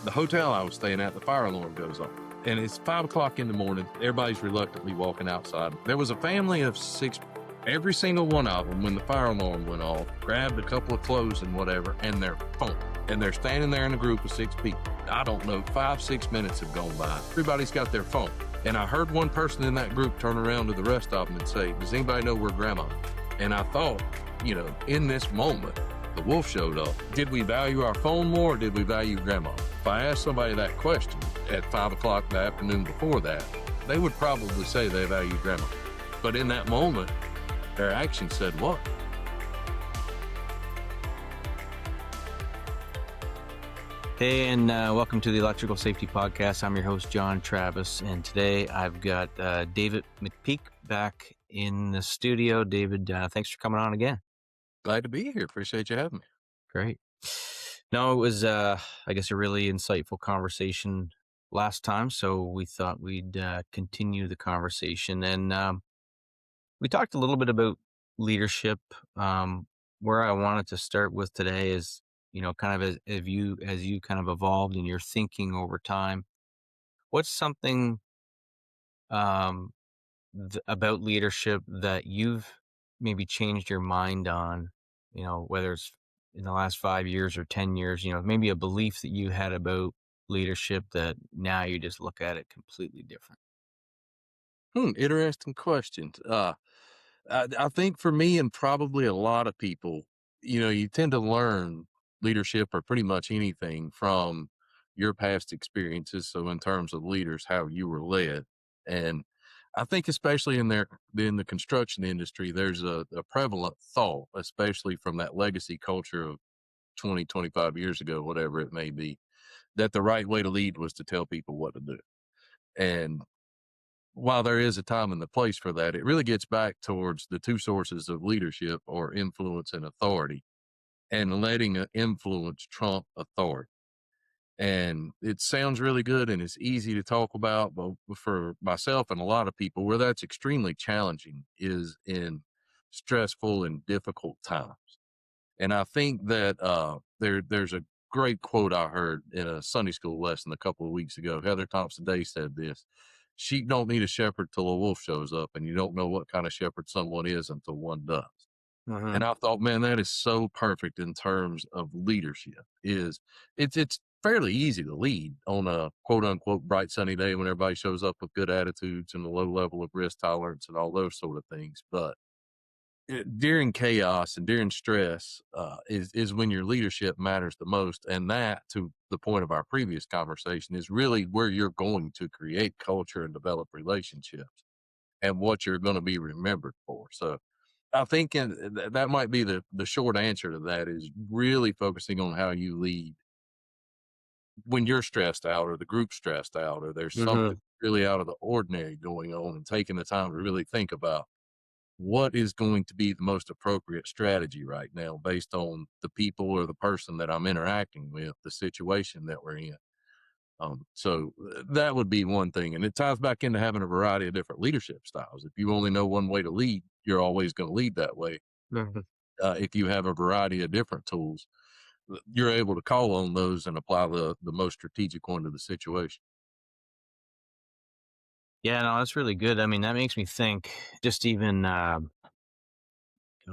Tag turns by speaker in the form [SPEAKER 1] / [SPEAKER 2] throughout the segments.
[SPEAKER 1] the hotel I was staying at, the fire alarm goes off. And it's 5 o'clock in the morning. Everybody's reluctantly walking outside. There was a family of 6. Every single one of them, when the fire alarm went off, grabbed a couple of clothes and whatever, and their phone. And they're standing there in a group of 6 people. I don't know, 5-6 minutes have gone by. Everybody's got their phone. And I heard one person in that group turn around to the rest of them and say, "Does anybody know where Grandma is?" And I thought, in this moment, the wolf showed up. Did we value our phone more, or did we value Grandma? If I asked somebody that question at 5 o'clock the afternoon before that, they would probably say they value Grandma. But in that moment, their action said what?
[SPEAKER 2] Hey, and welcome to the Electrical Safety Podcast. I'm your host, John Travis, and today I've got David McPeak back in the studio. David, thanks for coming on again.
[SPEAKER 1] Glad to be here. Appreciate you having me.
[SPEAKER 2] Great. No, it was, I guess, a really insightful conversation last time, so we thought we'd continue the conversation. And we talked a little bit about leadership. Where I wanted to start with today is, kind of as you kind of evolved in your thinking over time, what's something about leadership that you've maybe changed your mind on, whether it's in the last 5 years or 10 years, maybe a belief that you had about leadership that now you just look at it completely different?
[SPEAKER 1] Interesting questions. I think for me and probably a lot of people, you tend to learn leadership or pretty much anything from your past experiences. So in terms of leaders, how you were led. And I think especially in the construction industry, there's a prevalent thought, especially from that legacy culture of 20, 25 years ago, whatever it may be, that the right way to lead was to tell people what to do. And while there is a time and the place for that, it really gets back towards the two sources of leadership, or influence and authority, and letting an influence trump authority. And it sounds really good and it's easy to talk about, but for myself and a lot of people, where that's extremely challenging is in stressful and difficult times. And I think that there's a great quote I heard in a Sunday school lesson a couple of weeks ago. Heather Thompson Day said this: "Sheep don't need a shepherd till a wolf shows up, and you don't know what kind of shepherd someone is until one does." And I thought, man, that is so perfect in terms of leadership. It's fairly easy to lead on a quote unquote bright sunny day when everybody shows up with good attitudes and a low level of risk tolerance and all those sort of things. But during chaos and during stress is when your leadership matters the most. And that, to the point of our previous conversation, is really where you're going to create culture and develop relationships and what you're going to be remembered for. So I think that might be the short answer to that, is really focusing on how you lead when you're stressed out or the group's stressed out or there's something really out of the ordinary going on, and taking the time to really think about what is going to be the most appropriate strategy right now based on the people or the person that I'm interacting with, the situation that we're in. So that would be one thing. And it ties back into having a variety of different leadership styles. If you only know one way to lead, you're always going to lead that way. If you have a variety of different tools, you're able to call on those and apply the most strategic one to the situation.
[SPEAKER 2] Yeah, no, that's really good. I mean, that makes me think just even,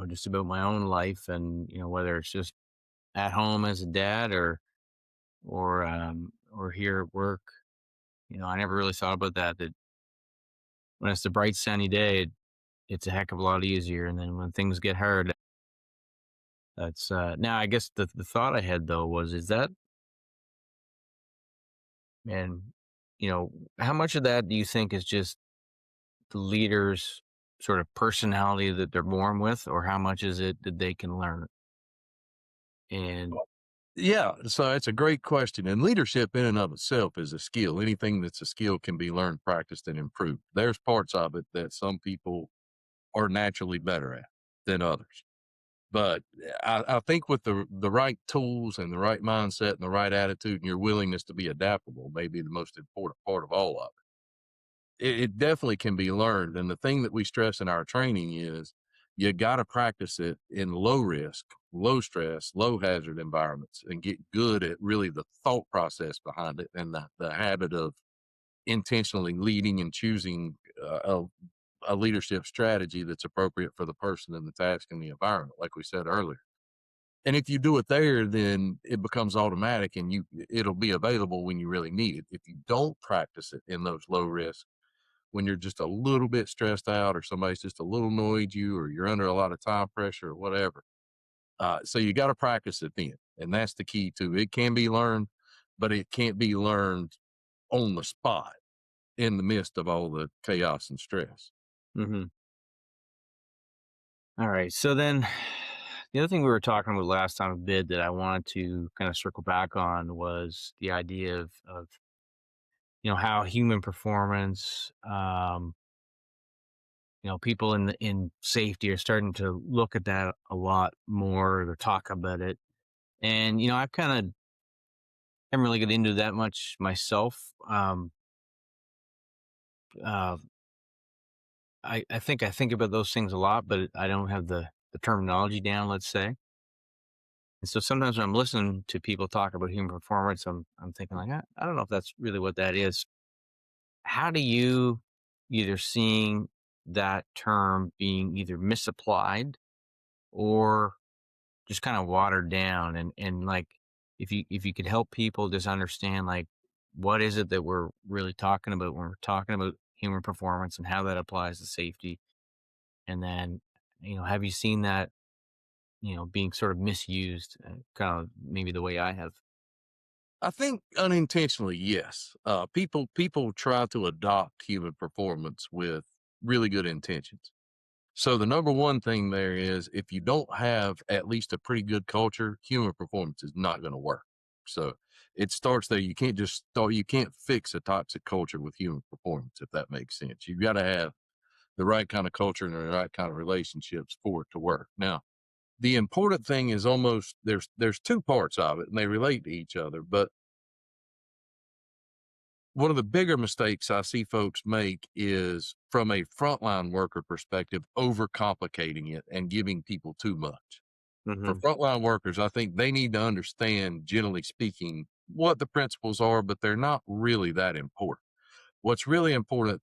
[SPEAKER 2] just about my own life, and, whether it's just at home as a dad or here at work. I never really thought about that when it's the bright sunny day, it's a heck of a lot easier. And then when things get hard, that's, now I guess the thought I had though is that, man, how much of that do you think is just the leader's sort of personality that they're born with, or how much is it that they can learn? And
[SPEAKER 1] Yeah, so it's a great question. And leadership in and of itself is a skill. Anything that's a skill can be learned, practiced, and improved. There's parts of it that some people are naturally better at than others. But I think with the right tools and the right mindset and the right attitude and your willingness to be adaptable may be the most important part of all of it. It definitely can be learned. And the thing that we stress in our training is You got to practice it in low risk, low stress, low hazard environments and get good at really the thought process behind it and the habit of intentionally leading and choosing a leadership strategy that's appropriate for the person and the task and the environment, like we said earlier. And if you do it there, then it becomes automatic and it'll be available when you really need it. If you don't practice it in those low risk, when you're just a little bit stressed out or somebody's just a little annoyed you or you're under a lot of time pressure or whatever. So you got to practice it then. And that's the key to it. It can be learned, but it can't be learned on the spot in the midst of all the chaos and stress.
[SPEAKER 2] Hmm. All right. So then the other thing we were talking about last time a bit that I wanted to kind of circle back on was the idea of how human performance, people in safety are starting to look at that a lot more or talk about it. And, I've kind of haven't really get into that much myself. Uh, I think I think about those things a lot, but I don't have the terminology down, let's say. And so sometimes when I'm listening to people talk about human performance, I'm thinking like, I don't know if that's really what that is. How do you either seeing that term being either misapplied or just kind of watered down and like if you could help people just understand like what is it that we're really talking about when we're talking about human performance and how that applies to safety, and then have you seen that being sort of misused, kind of maybe the way I have.
[SPEAKER 1] I think unintentionally, yes. People try to adopt human performance with really good intentions. So the number one thing there is if you don't have at least a pretty good culture, human performance is not going to work. So it starts there. You can't just start, you can't fix a toxic culture with human performance, if that makes sense. You've got to have the right kind of culture and the right kind of relationships for it to work. Now, the important thing is almost there's two parts of it and they relate to each other, but one of the bigger mistakes I see folks make is from a frontline worker perspective, overcomplicating it and giving people too much. For
[SPEAKER 2] Hmm.
[SPEAKER 1] frontline workers, I think they need to understand, generally speaking, what the principles are, but they're not really that important. What's really important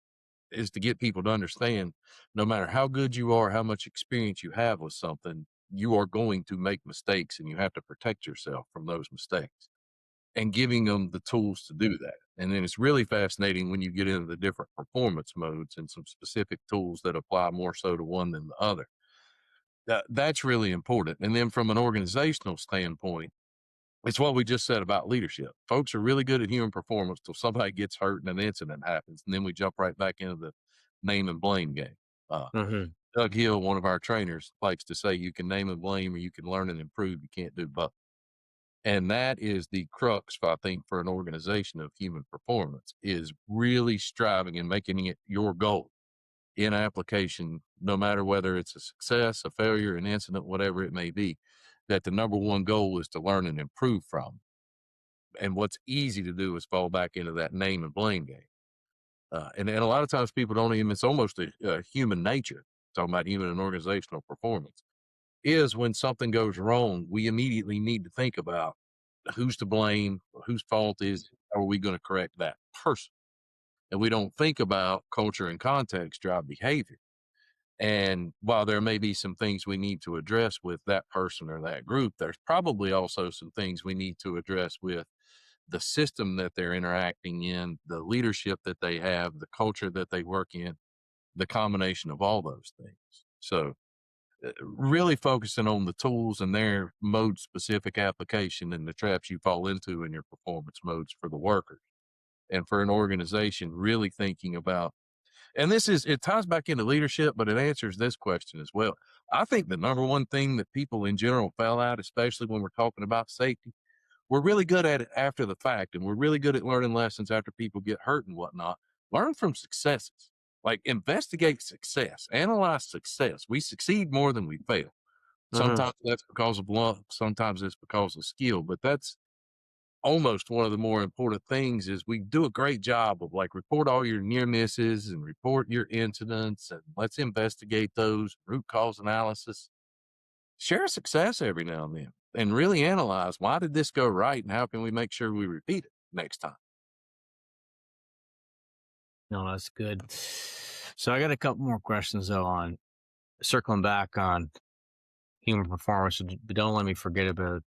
[SPEAKER 1] is to get people to understand no matter how good you are, how much experience you have with something, you are going to make mistakes and you have to protect yourself from those mistakes and giving them the tools to do that. And then it's really fascinating when you get into the different performance modes and some specific tools that apply more so to one than the other. That's really important. And then from an organizational standpoint, it's what we just said about leadership. Folks are really good at human performance till somebody gets hurt and an incident happens. And then we jump right back into the name and blame game. Uh,
[SPEAKER 2] Hmm.
[SPEAKER 1] Doug Hill, one of our trainers, likes to say you can name and blame or you can learn and improve. You can't do both. And that is the crux, I think, for an organization of human performance is really striving and making it your goal in application, no matter whether it's a success, a failure, an incident, whatever it may be, that the number one goal is to learn and improve from. And what's easy to do is fall back into that name and blame game. And a lot of times people don't even, it's almost a human nature, talking about human and organizational performance, is when something goes wrong, we immediately need to think about who's to blame, whose fault is it, how are we going to correct that person? And we don't think about culture and context drive behavior. And while there may be some things we need to address with that person or that group, there's probably also some things we need to address with the system that they're interacting in, the leadership that they have, the culture that they work in, the combination of all those things. So, really focusing on the tools and their mode specific application and the traps you fall into in your performance modes for the workers and for an organization, really thinking about, and it ties back into leadership, but it answers this question as well. I think the number one thing that people in general fail at, especially when we're talking about safety, we're really good at it after the fact, and we're really good at learning lessons after people get hurt and whatnot. Learn from successes, like investigate success, analyze success. We succeed more than we fail.
[SPEAKER 2] Hmm.
[SPEAKER 1] Sometimes that's because of luck, sometimes it's because of skill, but almost one of the more important things is we do a great job of like report all your near misses and report your incidents and let's investigate those root cause analysis. Share a success every now and then and really analyze why did this go right and how can we make sure we repeat it next time.
[SPEAKER 2] No, that's good. So I got a couple more questions though on circling back on human performance, but don't let me forget about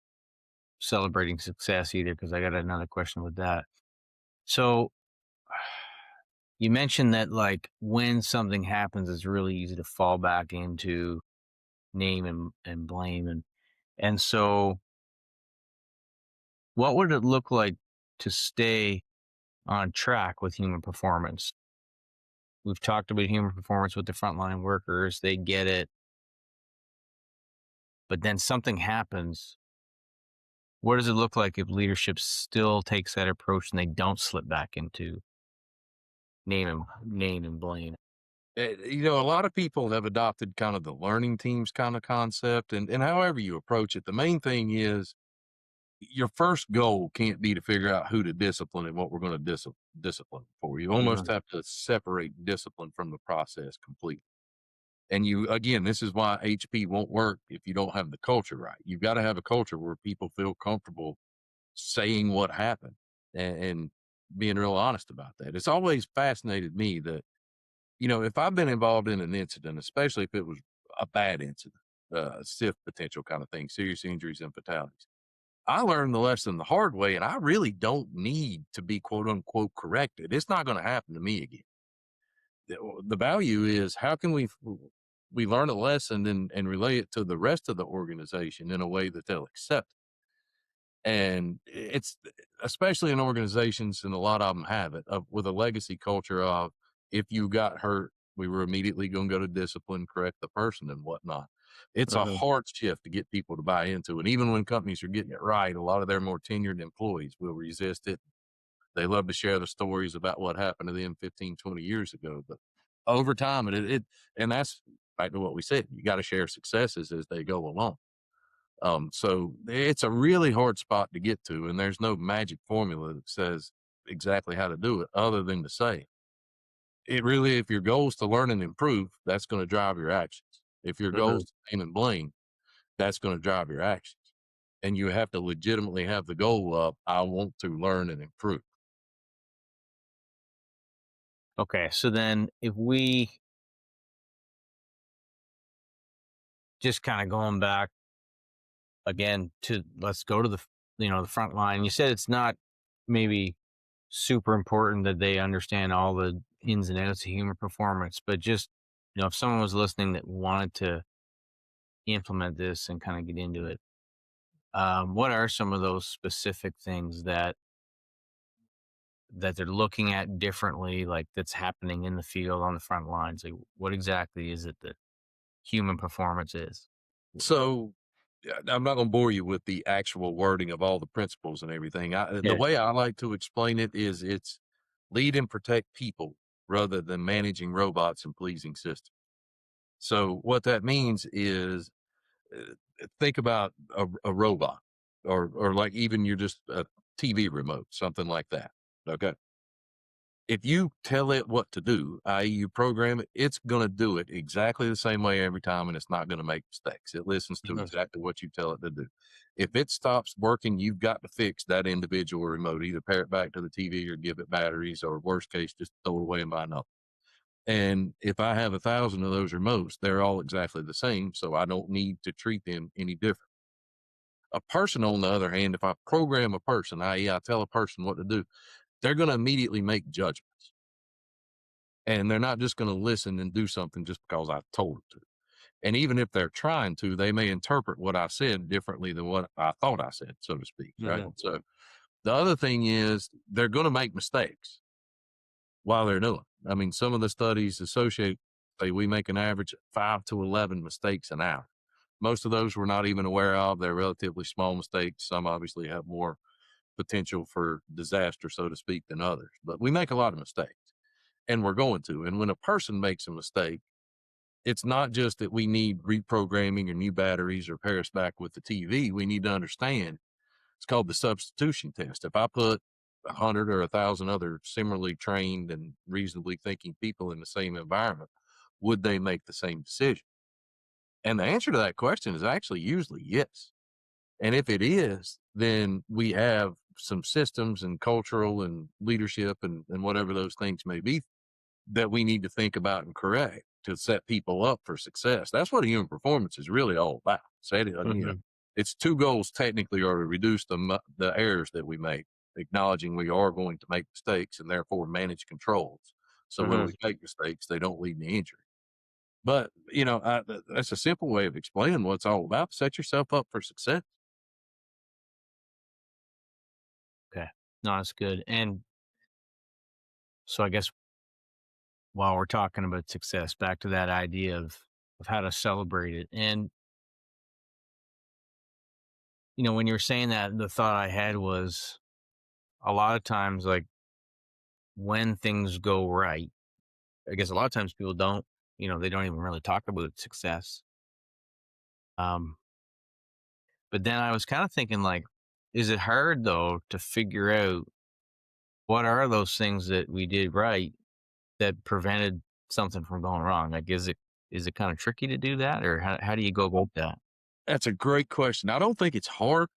[SPEAKER 2] celebrating success either, because I got another question with that. So you mentioned that like when something happens, it's really easy to fall back into name and blame. And so what would it look like to stay on track with human performance? We've talked about human performance with the frontline workers. They get it, but then something happens. What does it look like if leadership still takes that approach and they don't slip back into name and blame?
[SPEAKER 1] A lot of people have adopted kind of the learning teams kind of concept, and however you approach it, the main thing is your first goal can't be to figure out who to discipline and what we're going to discipline for. You almost
[SPEAKER 2] Mhm.
[SPEAKER 1] have to separate discipline from the process completely. And you, again, this is why HP won't work if you don't have the culture right. You've got to have a culture where people feel comfortable saying what happened and being real honest about that. It's always fascinated me that, if I've been involved in an incident, especially if it was a bad incident, stiff potential kind of thing, serious injuries and fatalities, I learned the lesson the hard way, and I really don't need to be quote unquote corrected. It's not going to happen to me again. The value is how can we learn a lesson and relay it to the rest of the organization in a way that they'll accept. And it's especially in organizations, and a lot of them have it, with a legacy culture of if you got hurt, we were immediately going to go to discipline, correct the person, and whatnot. It's a
[SPEAKER 2] Mhm.
[SPEAKER 1] hard shift to get people to buy into it. Even when companies are getting it right, a lot of their more tenured employees will resist it. They love to share the stories about what happened to them 15, 20 years ago. But over time, and that's back to what we said, you got to share successes as they go along. So it's a really hard spot to get to, and there's no magic formula that says exactly how to do it other than to say it really, if your goal is to learn and improve, that's going to drive your actions. If your goal
[SPEAKER 2] Mhm.
[SPEAKER 1] is to aim and blame, that's going to drive your actions. And you have to legitimately have the goal of, I want to learn and improve.
[SPEAKER 2] Okay, so then if we just kind of going back again to let's go to the front line. You said it's not maybe super important that they understand all the ins and outs of human performance, but just if someone was listening that wanted to implement this and kind of get into it, what are some of those specific things that they're looking at differently, like that's happening in the field on the front lines? Like, what exactly is it that human performance is?
[SPEAKER 1] So yeah, I'm not going to bore you with the actual wording of all the principles and everything. The
[SPEAKER 2] Yeah.
[SPEAKER 1] way I like to explain it is it's lead and protect people rather than managing robots and pleasing systems. So what that means is think about a robot or like even you're just a TV remote, something like that. Okay. If you tell it what to do, i.e., you program it, it's going to do it exactly the same way every time, and it's not going to make mistakes. It listens to
[SPEAKER 2] Mhm.
[SPEAKER 1] exactly what you tell it to do. If it stops working, you've got to fix that individual remote, either pair it back to the TV or give it batteries, or worst case, just throw it away and buy another. And if I have 1,000 of those remotes, they're all exactly the same, so I don't need to treat them any different. A person, on the other hand, if I program a person, i.e., I tell a person what to do, they're going to immediately make judgments. And they're not just going to listen and do something just because I told them to. And even if they're trying to, they may interpret what I said differently than what I thought I said, so to speak. Right.
[SPEAKER 2] Mhm.
[SPEAKER 1] So the other thing is they're going to make mistakes while they're doing it. I mean, some of the studies associate, say, we make an average of 5 to 11 mistakes an hour. Most of those we're not even aware of. They're relatively small mistakes. Some obviously have more potential for disaster, so to speak, than others. But we make a lot of mistakes, and we're going to. And when a person makes a mistake, it's not just that we need reprogramming or new batteries or pair us back with the TV. We need to understand It's called the substitution test. If I put 100 or 1,000 other similarly trained and reasonably thinking people in the same environment, would they make the same decision? And the answer to that question is actually usually yes. And if it is, then we have some systems and cultural and leadership and whatever those things may be that we need to think about and correct to set people up for success. That's what human performance is really all about.
[SPEAKER 2] Mhm.
[SPEAKER 1] Its two goals technically are to reduce the errors that we make, acknowledging we are going to make mistakes and therefore manage controls. So when
[SPEAKER 2] Mhm.
[SPEAKER 1] we make mistakes, they don't lead to injury. But that's a simple way of explaining what it's all about. Set yourself up for success.
[SPEAKER 2] Okay. No, that's good. And so I guess while we're talking about success, back to that idea of how to celebrate it. And when you were saying that, the thought I had was a lot of times, like when things go right, I guess a lot of times people don't, they don't even really talk about success. Um, but then I was kind of thinking, like, is it hard though to figure out what are those things that we did right that prevented something from going wrong? Like, is it kind of tricky to do that, or how do you go about that?
[SPEAKER 1] That's a great question. I don't think it's hard,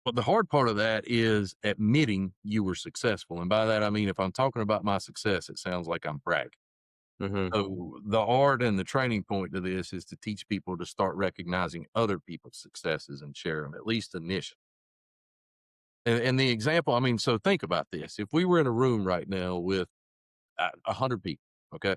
[SPEAKER 1] but the hard part of that is admitting you were successful. And by that, I mean, if I'm talking about my success, it sounds like I'm bragging.
[SPEAKER 2] Hmm.
[SPEAKER 1] So the art and the training point to this is to teach people to start recognizing other people's successes and share them, at least initially. And the example, I mean, so think about this. If we were in a room right now with 100 people, okay,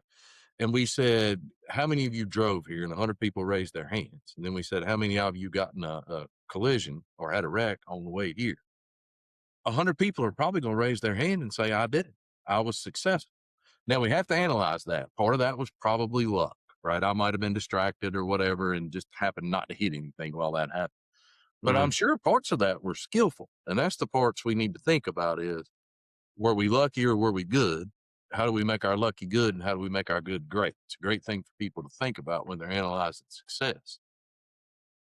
[SPEAKER 1] and we said, how many of you drove here? And 100 people raised their hands. And then we said, how many of you got in a collision or had a wreck on the way here? 100 people are probably going to raise their hand and say, I did it. I was successful. Now we have to analyze that. Part of that was probably luck, right? I might have been distracted or whatever and just happened not to hit anything while that happened. But I'm
[SPEAKER 2] Hmm.
[SPEAKER 1] sure parts of that were skillful. And that's the parts we need to think about is, were we lucky or were we good? How do we make our lucky good and how do we make our good great? It's a great thing for people to think about when they're analyzing success.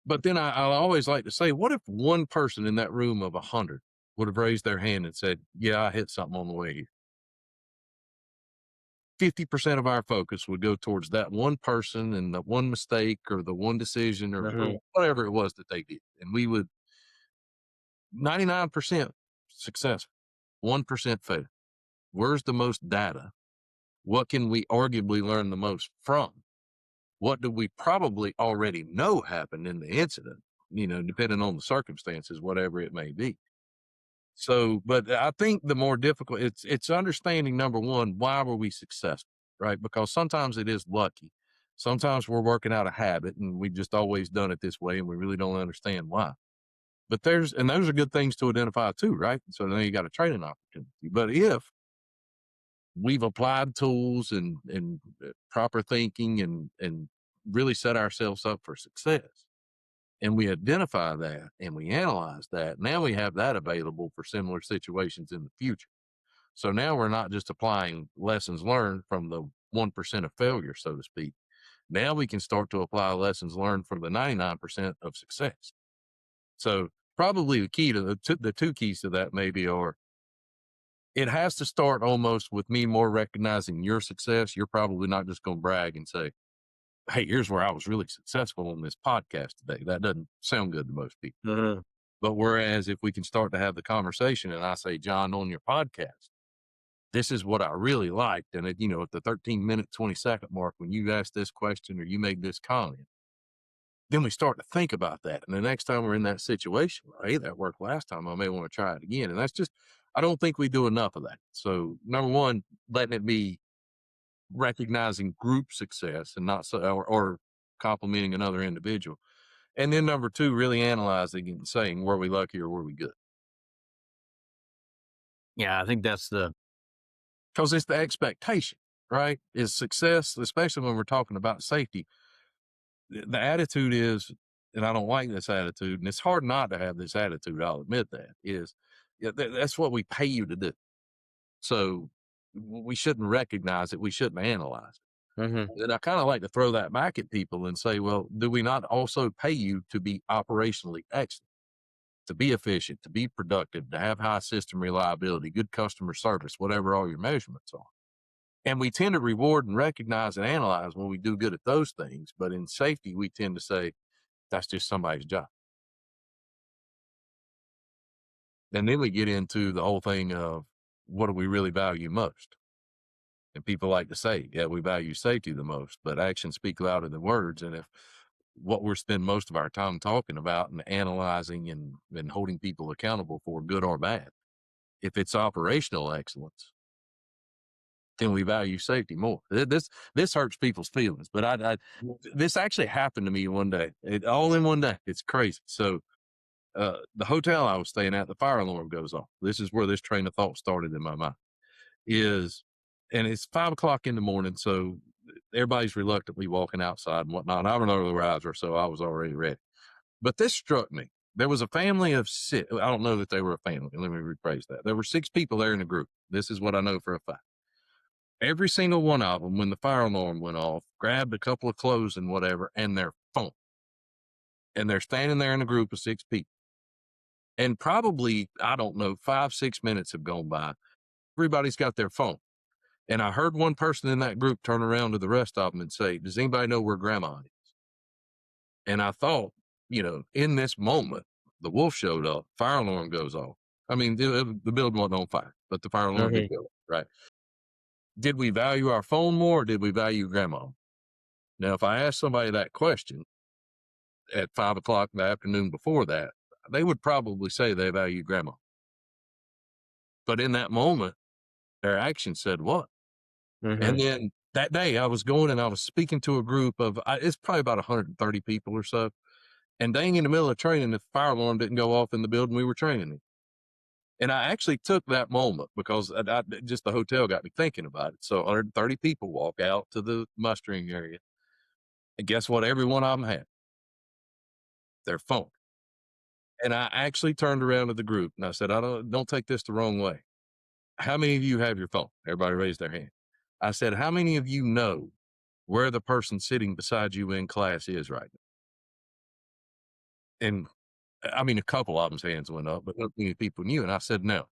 [SPEAKER 1] But then I always like to say, what if one person in that room of 100 would have raised their hand and said, yeah, I hit something on the way here? 50% of our focus would go towards that one person and the one mistake or the one decision or
[SPEAKER 2] Hmm.
[SPEAKER 1] whatever it was that they did. And we would 99% successful, 1% fail. Where's the most data? What can we arguably learn the most from? What do we probably already know happened in the incident? Depending on the circumstances, whatever it may be. So, but I think the more difficult it's understanding number one, why were we successful, right? Because sometimes it is lucky. Sometimes we're working out a habit and we've just always done it this way and we really don't understand why. But those are good things to identify too, right? So then you got a training opportunity. But if we've applied tools and proper thinking and really set ourselves up for success, and we identify that and we analyze that, now we have that available for similar situations in the future. So now we're not just applying lessons learned from the 1% of failure, so to speak. Now we can start to apply lessons learned from the 99% of success. So probably the key to the two keys to that maybe are, it has to start almost with me more recognizing your success. You're probably not just going to brag and say, hey, here's where I was really successful on this podcast today. That doesn't sound good to most people.
[SPEAKER 2] Hmm.
[SPEAKER 1] But whereas if we can start to have the conversation and I say, John, on your podcast, this is what I really liked. And at the 13-minute, 20-second mark, when you asked this question or you made this comment, then we start to think about that. And the next time we're in that situation, well, hey, that worked last time. I may want to try it again. And that's just, I don't think we do enough of that. So number one, letting it be recognizing group success and not so, or complimenting another individual. And then number two, really analyzing and saying, were we lucky or were we good?
[SPEAKER 2] Yeah, I think that's the.
[SPEAKER 1] Because it's the expectation, right? Is success, especially when we're talking about safety. The attitude is, and I don't like this attitude, and it's hard not to have this attitude. I'll admit that is, yeah, that's what we pay you to do. So we shouldn't recognize it. We shouldn't analyze
[SPEAKER 2] Hmm.
[SPEAKER 1] it. And I kind of like to throw that back at people and say, well, do we not also pay you to be operationally excellent? to be efficient, to be productive, to have high system reliability, good customer service, whatever all your measurements are. And we tend to reward and recognize and analyze when we do good at those things. But in safety, we tend to say that's just somebody's job. And then we get into the whole thing of what do we really value most? And people like to say, yeah, we value safety the most, but actions speak louder than words. And if what we're spending most of our time talking about and analyzing and holding people accountable for, good or bad, if it's operational excellence, then we value safety more. This hurts people's feelings, but this actually happened to me one day. All in one day. It's crazy. So the hotel I was staying at, the fire alarm goes off. This is where this train of thought started in my mind. And it's 5 o'clock in the morning, so everybody's reluctantly walking outside and whatnot. I'm an early riser, so I was already ready. But this struck me. There was a family of six. I don't know that they were a family. Let me rephrase that. There were 6 people there in the group. This is what I know for a fact. Every single one of them, when the fire alarm went off, grabbed a couple of clothes and whatever, and their phone. And they're standing there in a group of 6 people. And probably, I don't know, 5, 6 minutes have gone by. Everybody's got their phone. And I heard one person in that group turn around to the rest of them and say, does anybody know where grandma is? And I thought, in this moment, the wolf showed up, fire alarm goes off. I mean, the building wasn't on fire, but the fire alarm did
[SPEAKER 2] Okay.
[SPEAKER 1] go off, right? Did we value our phone more or did we value grandma? Now, if I asked somebody that question at 5 o'clock in the afternoon before that, they would probably say they value grandma. But in that moment, their action said what? And
[SPEAKER 2] Mhm.
[SPEAKER 1] then that day I was going and I was speaking to a group of, it's probably about 130 people or so. And dang, in the middle of training, the fire alarm didn't go off in the building we were training in. And I actually took that moment because just the hotel got me thinking about it. So 130 people walk out to the mustering area. And guess what? Every one of them had their phone. And I actually turned around to the group and I said, don't take this the wrong way. How many of you have your phone? Everybody raised their hand. I said, how many of you know where the person sitting beside you in class is right now? And I mean, a couple of them's hands went up, but not many people knew. And I said, no.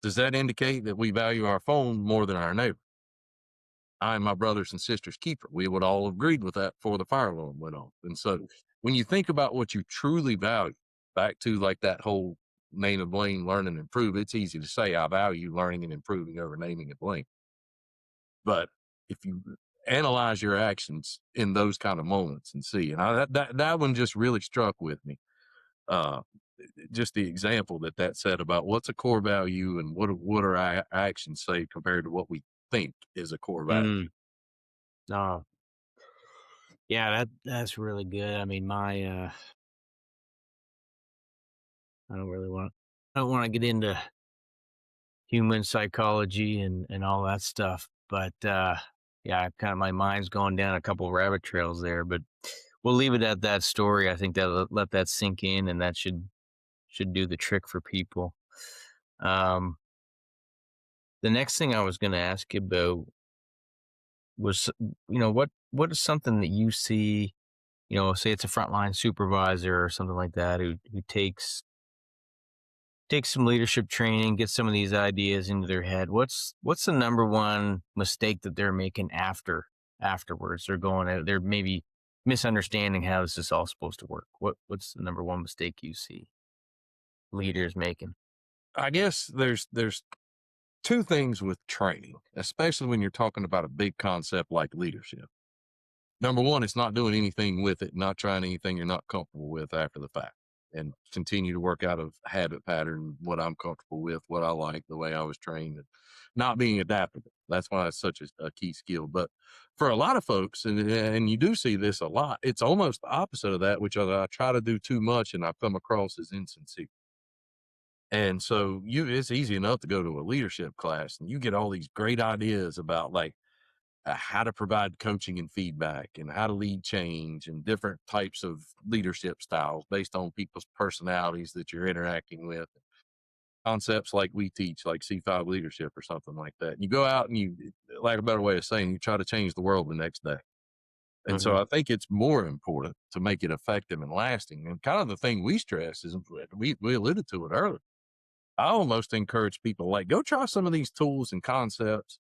[SPEAKER 1] Does that indicate that we value our phone more than our neighbor? I am my brothers and sisters' keeper. We would all agreed with that before the fire alarm went off. And so when you think about what you truly value, back to like that whole name and blame, learn and improve, it's easy to say I value learning and improving over naming and blame. But if you analyze your actions in those kind of moments and see, and that one just really struck with me. Uh, just the example that said about what's a core value and what are our actions say compared to what we think is a core value.
[SPEAKER 2] Mm. Oh, yeah, that's really good. I mean, I don't really want I don't wanna get into human psychology and all that stuff, but, yeah, kinda my mind's going down a couple rabbit trails there, but we'll leave it at that story. I think that let that sink in, and that should do the trick for people. Um, the next thing I was gonna ask you about was, what is something that you see, say it's a frontline supervisor or something like that who takes some leadership training, gets some of these ideas into their head. What's the number one mistake that they're making afterwards? They're going out, they're maybe misunderstanding how this is all supposed to work. What's the number one mistake you see leaders making?
[SPEAKER 1] I guess there's two things with training, especially when you're talking about a big concept like leadership. Number one, it's not doing anything with it, not trying anything you're not comfortable with after the fact, and continue to work out of habit pattern, what I'm comfortable with, what I like, the way I was trained, and not being adaptable. That's why it's such a key skill. But for a lot of folks, and you do see this a lot, it's almost the opposite of that, which I try to do too much and I come across as insincere. And so it's easy enough to go to a leadership class and you get all these great ideas about like how to provide coaching and feedback and how to lead change and different types of leadership styles based on people's personalities that you're interacting with. Concepts like we teach, like C5 leadership or something like that. You go out and you, like a better way of saying, you try to change the world the next day. And so
[SPEAKER 2] Mhm.
[SPEAKER 1] I think it's more important to make it effective and lasting. And kind of the thing we stress is we alluded to it earlier. I almost encourage people like go try some of these tools and concepts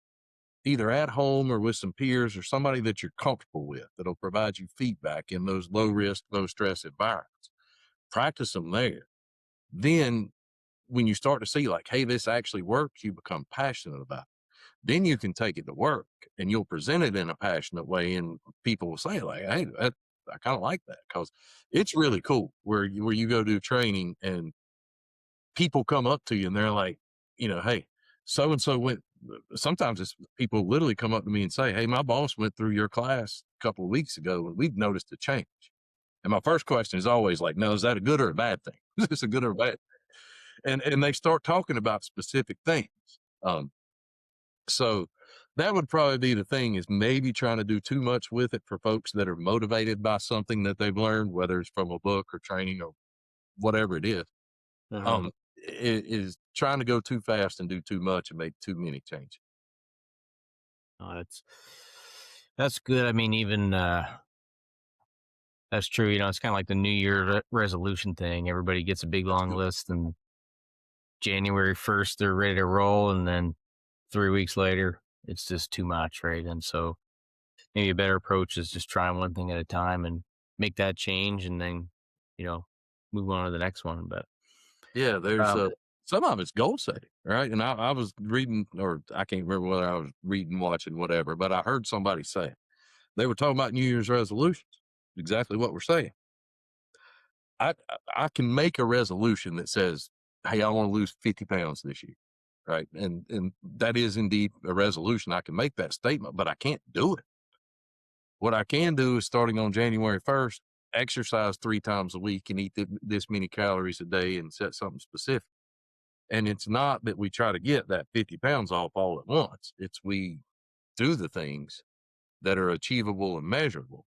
[SPEAKER 1] either at home or with some peers or somebody that you're comfortable with that'll provide you feedback in those low risk, low stress environments. Practice them there. Then when you start to see like, hey, this actually works, you become passionate about it. Then you can take it to work and you'll present it in a passionate way. And people will say, like, hey, I kind of like that because it's really cool where you go do training and people come up to you and they're like, hey, so and so went. Sometimes it's people literally come up to me and say, hey, my boss went through your class a couple of weeks ago and we've noticed a change. And my first question is always like, no, is that a good or a bad thing? Is this a good or a bad? And they start talking about specific things. Um, so that would probably be the thing is maybe trying to do too much with it for folks that are motivated by something that they've learned, whether it's from a book or training or whatever it is.
[SPEAKER 2] Mhm.
[SPEAKER 1] Is trying to go too fast and do too much and make too many changes.
[SPEAKER 2] Oh, that's good. I mean, even that's true. It's kind of like the New Year resolution thing. Everybody gets a big
[SPEAKER 1] That's
[SPEAKER 2] long
[SPEAKER 1] good.
[SPEAKER 2] list, and January 1st they're ready to roll, and then 3 weeks later it's just too much, right? And so maybe a better approach is just trying one thing at a time and make that change, and then you know move on to the next one. But
[SPEAKER 1] Yeah, there's
[SPEAKER 2] um,
[SPEAKER 1] some of it's goal setting, right? And I was reading, or I can't remember whether I was reading, watching, whatever, but I heard somebody say they were talking about New Year's resolutions. Exactly what we're saying. I can make a resolution that says, "Hey, I want to lose 50 pounds this year," right? And that is indeed a resolution. I can make that statement, but I can't do it. What I can do is starting on January 1st, exercise 3 times a week and eat this many calories a day and set something specific. And it's not that we try to get that 50 pounds off all at once. It's we do the things that are achievable and measurable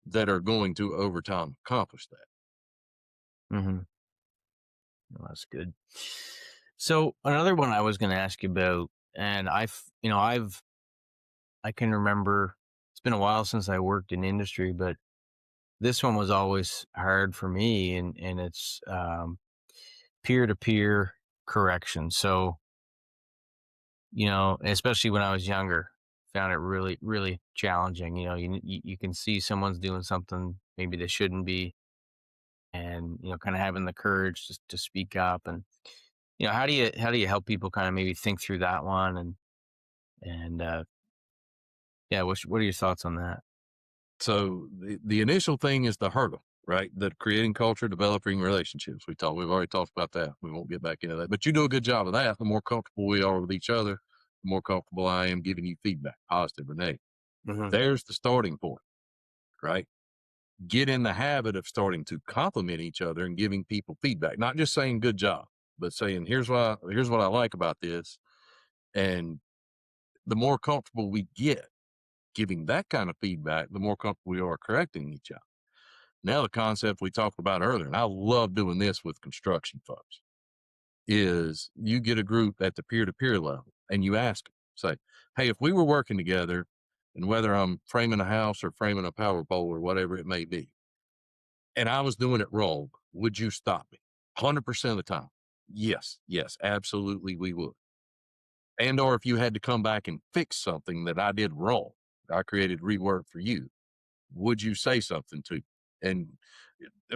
[SPEAKER 1] that are going to over time accomplish that.
[SPEAKER 2] mhm, well, that's good. So another one I was going to ask you about, and I can remember it's been a while since I worked in industry, but this one was always hard for me, and it's peer to peer correction. So especially when I was younger, found it really, really challenging. You can see someone's doing something maybe they shouldn't be, and kind of having the courage to speak up. And how do you help people kind of maybe think through that one? And yeah, what are your thoughts on that?
[SPEAKER 1] So the initial thing is the hurdle, right? The creating culture, developing relationships. We've already talked about that. We won't get back into that, but you do a good job of that. The more comfortable we are with each other, the more comfortable I am giving you feedback, positive or negative.
[SPEAKER 2] Hmm.
[SPEAKER 1] There's the starting point, right? Get in the habit of starting to compliment each other and giving people feedback, not just saying good job, but saying, here's what I like about this. And the more comfortable we get giving that kind of feedback, the more comfortable we are correcting each other. Now, the concept we talked about earlier, and I love doing this with construction folks, is you get a group at the peer to peer level and you ask them, say, hey, if we were working together and whether I'm framing a house or framing a power pole or whatever it may be, and I was doing it wrong, would you stop me? 100% of the time. Yes, yes, absolutely, we would. And or if you had to come back and fix something that I did wrong, I created rework for you, would you say something to me? And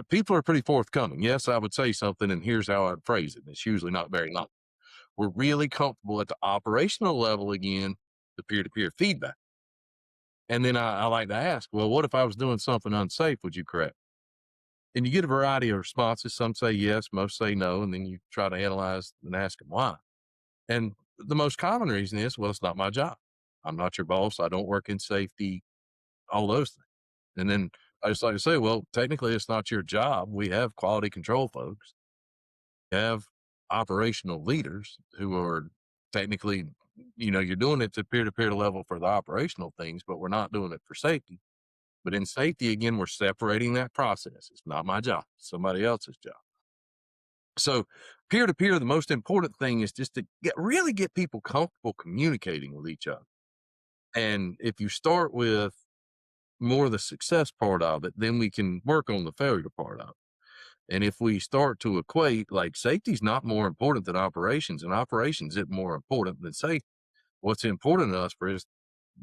[SPEAKER 1] people are pretty forthcoming. Yes, I would say something, and here's how I'd phrase it. It's usually not very long. We're really comfortable at the operational level again, the peer to peer feedback. And then I like to ask, well, what if I was doing something unsafe? Would you correct? And you get a variety of responses. Some say yes, most say no. And then you try to analyze and ask them why. And the most common reason is, well, it's not my job. I'm not your boss. I don't work in safety, all those things. And then I just like to say, well, technically it's not your job. We have quality control folks, we have operational leaders who are technically, you're doing it to peer to peer level for the operational things, but we're not doing it for safety. But in safety, again, we're separating that process. It's not my job, it's somebody else's job. So peer to peer, the most important thing is just to really get people comfortable communicating with each other. And if you start with more the success part of it, then we can work on the failure part of it. And if we start to equate, like, safety's not more important than operations, and operations isn't more important than safety. What's important to us for is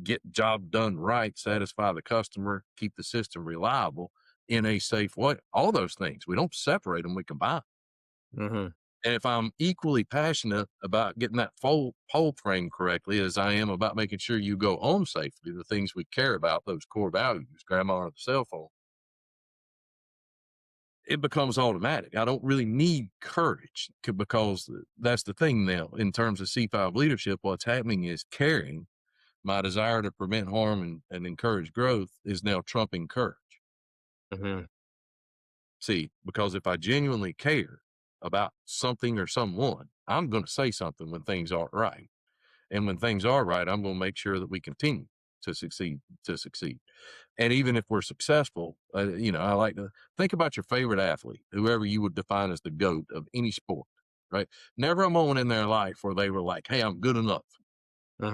[SPEAKER 1] get job done right, satisfy the customer, keep the system reliable in a safe way. All those things. We don't separate them, we combine.
[SPEAKER 2] Mhm.
[SPEAKER 1] And if I'm equally passionate about getting that pole trained correctly as I am about making sure you go home safely, the things we care about, those core values, grandma or the cell phone, it becomes automatic. I don't really need courage because that's the thing now in terms of C5 leadership. What's happening is caring, my desire to prevent harm and encourage growth is now trumping courage.
[SPEAKER 2] Mhm.
[SPEAKER 1] See, because if I genuinely care about something or someone, I'm going to say something when things aren't right. And when things are right, I'm going to make sure that we continue to succeed. And even if we're successful, I like to think about your favorite athlete, whoever you would define as the GOAT of any sport, right? Never a moment in their life where they were like, hey, I'm good enough.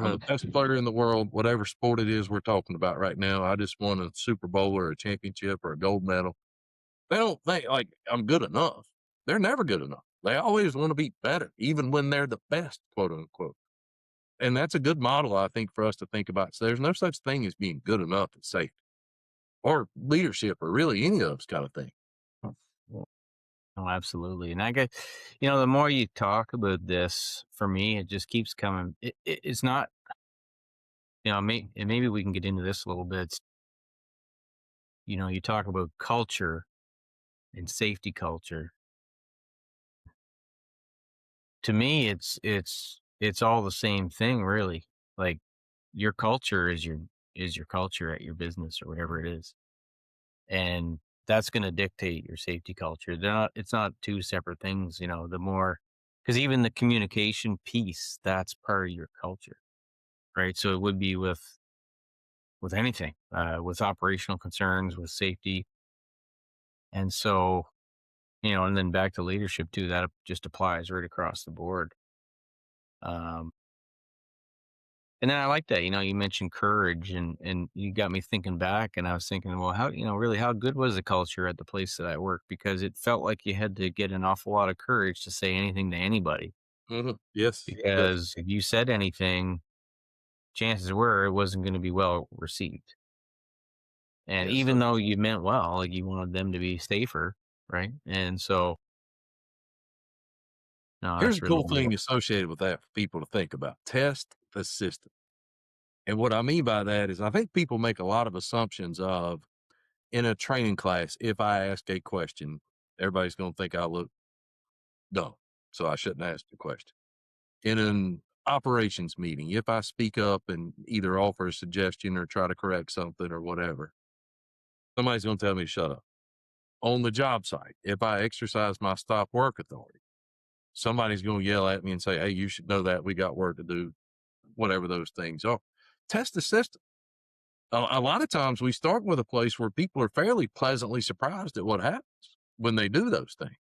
[SPEAKER 1] I'm the
[SPEAKER 2] Mhm.
[SPEAKER 1] best player in the world, whatever sport it is we're talking about right now. I just won a Super Bowl or a championship or a gold medal. They don't think like I'm good enough. They're never good enough. They always want to be better, even when they're the best, quote unquote. And that's a good model, I think, for us to think about. So there's no such thing as being good enough and safe or leadership or really any of those kind of things.
[SPEAKER 2] Oh, absolutely. And I get, the more you talk about this, for me, it just keeps coming. It's not, and maybe we can get into this a little bit. You talk about culture and safety culture. To me, it's all the same thing, really. Like your culture is your culture at your business or whatever it is, and that's going to dictate your safety culture. They're not. It's not two separate things. The more, because even the communication piece, that's part of your culture, right? So it would be with anything, with operational concerns, with safety, and so and then back to leadership too. That just applies right across the board. Um, And then I like that, you mentioned courage and you got me thinking back and I was thinking, well, really, how good was the culture at the place that I worked? Because it felt like you had to get an awful lot of courage to say anything to anybody.
[SPEAKER 1] Yes, yes,
[SPEAKER 2] Because if you said anything, chances were it wasn't going to be well received. And
[SPEAKER 1] yes,
[SPEAKER 2] even
[SPEAKER 1] sir.
[SPEAKER 2] though you meant well, like you wanted them to be safer, right? And so, no,
[SPEAKER 1] Here's
[SPEAKER 2] that's
[SPEAKER 1] a
[SPEAKER 2] really
[SPEAKER 1] cool
[SPEAKER 2] good.
[SPEAKER 1] thing associated with that for people to think about: test the system. And what I mean by that is I think people make a lot of assumptions of in a training class, if I ask a question, everybody's going to think I look dumb. So I shouldn't ask the question. In an operations meeting, if I speak up and either offer a suggestion or try to correct something or whatever, somebody's going to tell me to shut up. On the job site, if I exercise my stop work authority, somebody's going to yell at me and say, hey, you should know that we got work to do, whatever those things are. Test the system. A lot of times we start with a place where people are fairly pleasantly surprised at what happens when they do those things.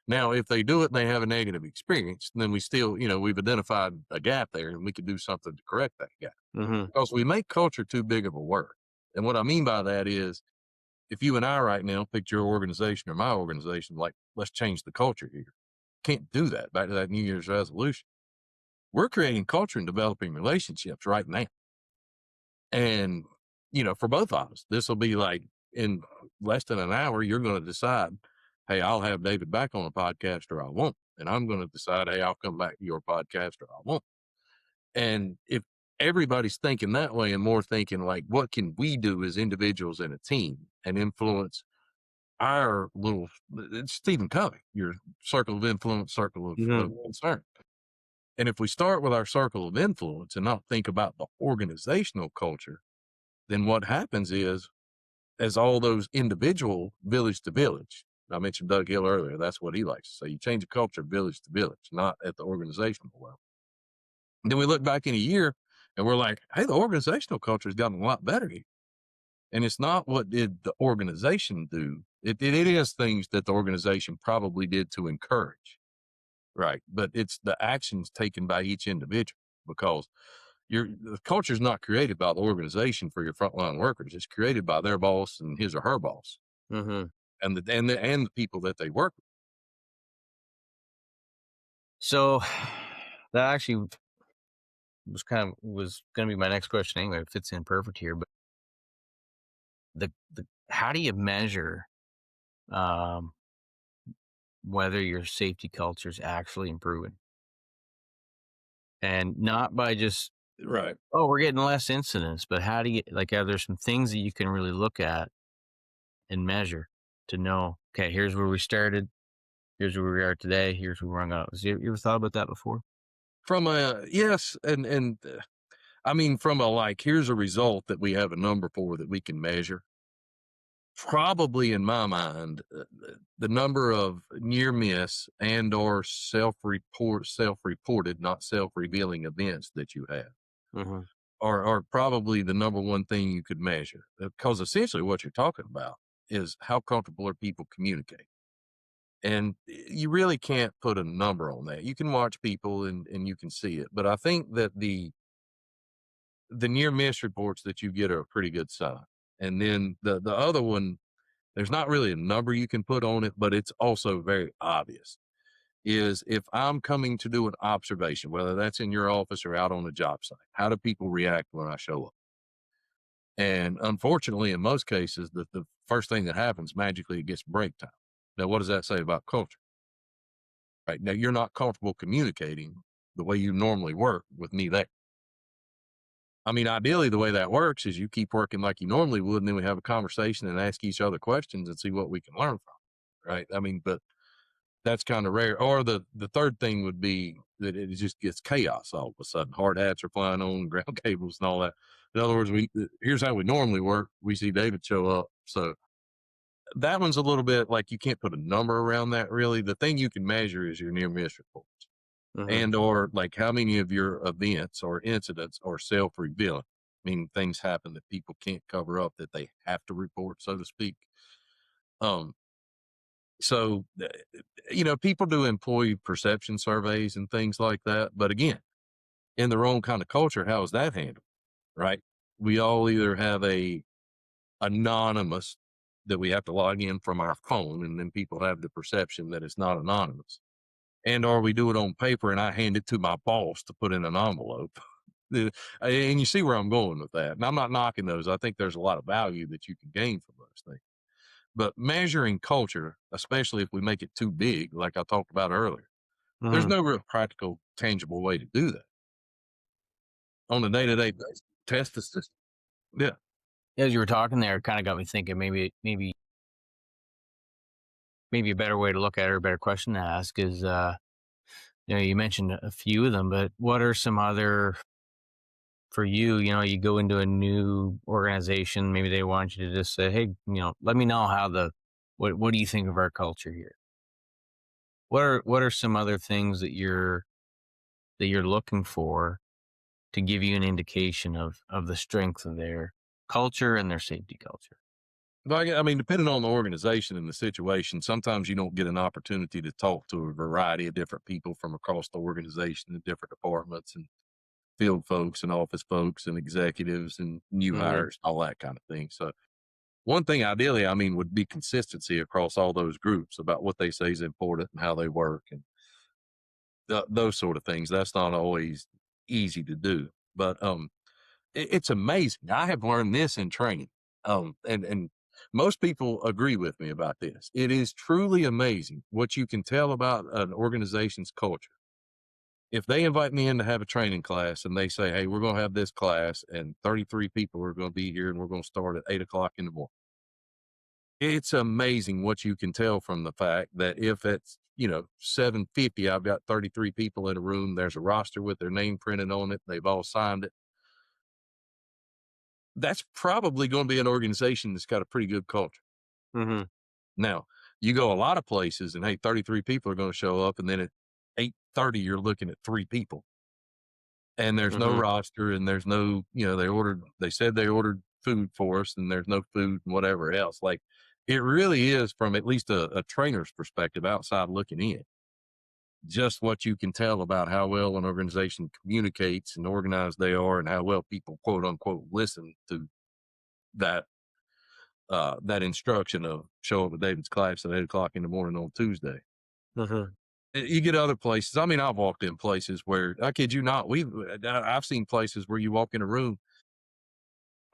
[SPEAKER 1] Now, if they do it and they have a negative experience, then we still, we've identified a gap there and we could do something to correct that gap
[SPEAKER 2] Hmm.
[SPEAKER 1] because we make culture too big of a word. And what I mean by that is if you and I right now picked your organization or my organization, like, let's change the culture here. Can't do that. Back to that New Year's resolution. We're creating culture and developing relationships right now. And, for both of us, this will be like in less than an hour, you're going to decide, hey, I'll have David back on a podcast or I won't. And I'm going to decide, hey, I'll come back to your podcast or I won't. And if everybody's thinking that way and more thinking like, what can we do as individuals in a team and influence our little, it's Stephen Covey, your circle of influence, circle of
[SPEAKER 2] Hmm.
[SPEAKER 1] concern. And if we start with our circle of influence and not think about the organizational culture, then what happens is, as all those individual village to village, I mentioned Doug Hill earlier, that's what he likes to say. You change the culture village to village, not at the organizational level. And then we look back in a year and we're like, hey, the organizational culture has gotten a lot better here. And it's not what did the organization do. It is things that the organization probably did to encourage, right? But it's the actions taken by each individual because The culture is not created by the organization for your frontline workers. It's created by their boss and his or her boss,
[SPEAKER 2] Hmm.
[SPEAKER 1] and the people that they work with.
[SPEAKER 2] So that actually was going to be my next question anyway. It fits in perfect here, but the how do you measure um, whether your safety culture is actually improving, and not by just,
[SPEAKER 1] Right.
[SPEAKER 2] oh, we're getting less incidents, but how do you, like, are there some things that you can really look at and measure to know, okay, here's where we started, here's where we are today, here's where we're going. You ever thought about that before?
[SPEAKER 1] From a yes, and I mean, from a like, here's a result that we have a number for that we can measure. Probably in my mind, the number of near miss and or self-reported, not self-revealing events that you have
[SPEAKER 2] Hmm.
[SPEAKER 1] are probably the number one thing you could measure. Because essentially what you're talking about is how comfortable are people communicating. And you really can't put a number on that. You can watch people and you can see it. But I think that the near miss reports that you get are a pretty good sign. And then the other one, there's not really a number you can put on it, but it's also very obvious. Is if I'm coming to do an observation, whether that's in your office or out on a job site, how do people react when I show up? And unfortunately, in most cases, the first thing that happens magically it gets break time. Now, what does that say about culture? Right now, you're not comfortable communicating the way you normally work with me there. I mean, ideally, the way that works is you keep working like you normally would, and then we have a conversation and ask each other questions and see what we can learn from. Right? I mean, but that's kind of rare. Or the third thing would be that it just gets chaos all of a sudden. Hard hats are flying on, ground cables and all that. In other words, here's how we normally work. We see David show up. So that one's a little bit like you can't put a number around that really. The thing you can measure is your near miss reports
[SPEAKER 2] Hmm.
[SPEAKER 1] and or like how many of your events or incidents are self-revealing, meaning things happen that people can't cover up that they have to report, so to speak. Um, so, people do employee perception surveys and things like that. But again, in their own kind of culture, how is that handled? Right? We all either have a anonymous that we have to log in from our phone, and then people have the perception that it's not anonymous. And or we do it on paper and I hand it to my boss to put in an envelope. And you see where I'm going with that. And I'm not knocking those. I think there's a lot of value that you can gain from those things. But measuring culture, especially if we make it too big, like I talked about earlier, there's
[SPEAKER 2] Hmm.
[SPEAKER 1] no real practical, tangible way to do that on a day to day basis. Test the system. Yeah.
[SPEAKER 2] As you were talking there, it kind of got me thinking, maybe a better way to look at it, or a better question to ask is, you mentioned a few of them, but what are some other, for you, you go into a new organization, maybe they want you to just say, hey, let me know what do you think of our culture here? What are some other things that you're looking for to give you an indication of the strength of their culture and their safety culture?
[SPEAKER 1] Like, I mean, depending on the organization and the situation, sometimes you don't get an opportunity to talk to a variety of different people from across the organization in different departments and field folks and office folks and executives and new
[SPEAKER 2] Hmm.
[SPEAKER 1] hires, all that kind of thing. So one thing ideally, I mean, would be consistency across all those groups about what they say is important and how they work and those sort of things. That's not always easy to do, but it's amazing. I have learned this in training, and most people agree with me about this. It is truly amazing what you can tell about an organization's culture. If they invite me in to have a training class and they say, "Hey, we're going to have this class, and 33 people are going to be here, and we're going to start at 8 o'clock in the morning." It's amazing what you can tell from the fact that if it's 7:50, I've got 33 people in a room. There's a roster with their name printed on it. They've all signed it. That's probably going to be an organization that's got a pretty good culture.
[SPEAKER 2] Hmm.
[SPEAKER 1] Now, you go a lot of places and hey, 33 people are going to show up, and then at 8:30 you're looking at 3 people. And there's no
[SPEAKER 2] Hmm.
[SPEAKER 1] roster and there's no, they said they ordered food for us and there's no food and whatever else. Like it really is from at least a trainer's perspective outside looking in. just what you can tell about how well an organization communicates and organized they are and how well people quote unquote listen to that that instruction of show up at David's class at 8 o'clock in the morning on Tuesday.
[SPEAKER 2] Mhm.
[SPEAKER 1] You get other places. I mean, I've walked in places where I kid you not, I've seen places where you walk in a room.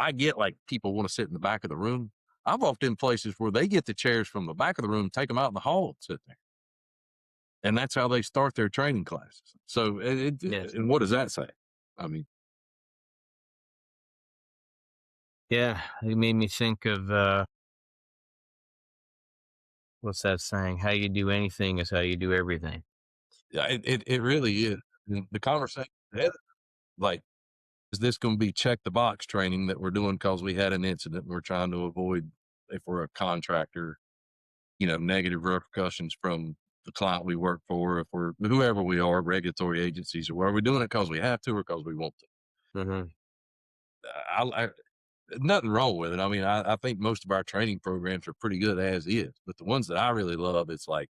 [SPEAKER 1] I get like people want to sit in the back of the room. I've walked in places where they get the chairs from the back of the room, take them out in the hall and sit there. And that's how they start their training classes. So,
[SPEAKER 2] Yes.
[SPEAKER 1] and what does that say? I mean,
[SPEAKER 2] Yeah, it made me think of, what's that saying? How you do anything is how you do everything.
[SPEAKER 1] yeah, it really is. The conversation, like, is this going to be check the box training that we're doing because we had an incident and we're trying to avoid, if we're a contractor, negative repercussions from the client we work for, if we're whoever we are, regulatory agencies, or are we doing it because we have to or because we want to?
[SPEAKER 2] Mhm.
[SPEAKER 1] I nothing wrong with it. I mean, I think most of our training programs are pretty good as is, but the ones that I really love, it's like,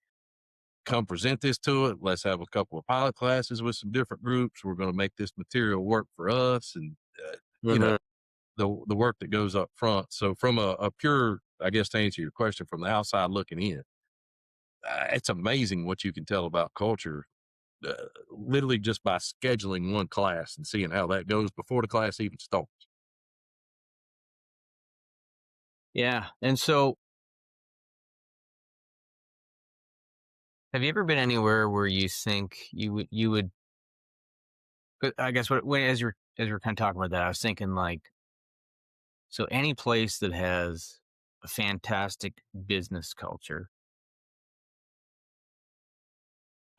[SPEAKER 1] come present this to it. Let's have a couple of pilot classes with some different groups. We're going to make this material work for us, and you know
[SPEAKER 2] Mhm.
[SPEAKER 1] the work that goes up front. So from a pure, I guess to answer your question, from the outside looking in, it's amazing what you can tell about culture. Literally just by scheduling one class and seeing how that goes before the class even starts.
[SPEAKER 2] Yeah, and so, have you ever been anywhere where you think you would I guess what when as you're kinda talking about that, I was thinking, like, so any place that has a fantastic business culture,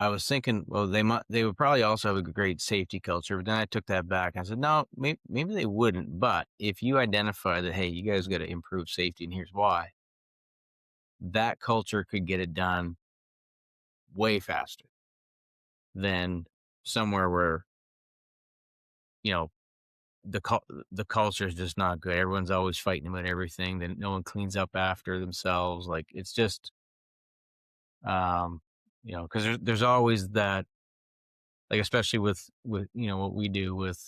[SPEAKER 2] I was thinking, well, they would probably also have a great safety culture, but then I took that back. I said, "No, maybe they wouldn't, but if you identify that, hey, you guys gotta improve safety, and here's why," that culture could get it done way faster than somewhere where, you know, the culture is just not good. Everyone's always fighting about everything, then no one cleans up after themselves, like, it's just, um, because there's always that, like, especially with, what we do with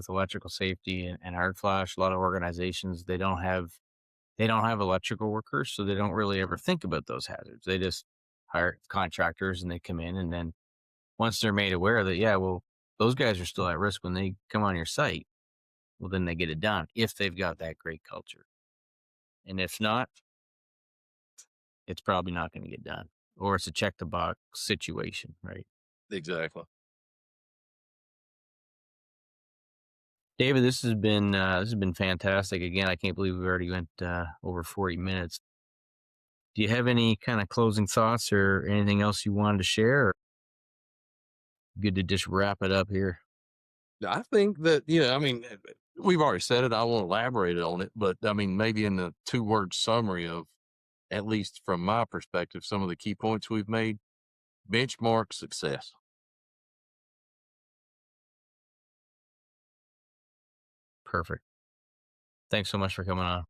[SPEAKER 2] electrical safety and hard flash, a lot of organizations, they don't have electrical workers, so they don't really ever think about those hazards. They just hire contractors, and they come in, and then once they're made aware that, yeah, well, those guys are still at risk when they come on your site, well, then they get it done if they've got that great culture. And if not, it's probably not gonna get done, or it's a check the box situation, right?
[SPEAKER 1] Exactly.
[SPEAKER 2] David, this has been fantastic. Again, I can't believe we already went over 40 minutes. Do you have any kind of closing thoughts or anything else you wanted to share? Or good to just wrap it up here.
[SPEAKER 1] I think that, I mean, we've already said it. I won't elaborate on it, but I mean, maybe in the two-word summary of, at least from my perspective, some of the key points we've made: benchmark success.
[SPEAKER 2] Perfect. Thanks so much for coming on.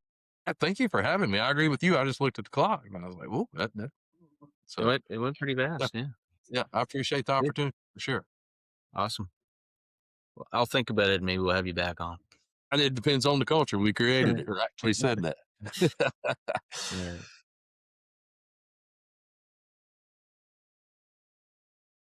[SPEAKER 1] Thank you for having me. I agree with you. I just looked at the clock and I was like, "Whoa, that."
[SPEAKER 2] It
[SPEAKER 1] So,
[SPEAKER 2] went pretty
[SPEAKER 1] yeah,
[SPEAKER 2] fast. Yeah.
[SPEAKER 1] yeah, I appreciate the
[SPEAKER 2] Good.
[SPEAKER 1] opportunity for sure.
[SPEAKER 2] Awesome. Well, I'll think about it, and maybe we'll have you back on.
[SPEAKER 1] And it depends on the culture we created
[SPEAKER 2] All
[SPEAKER 1] it, or actually said that.
[SPEAKER 2] right.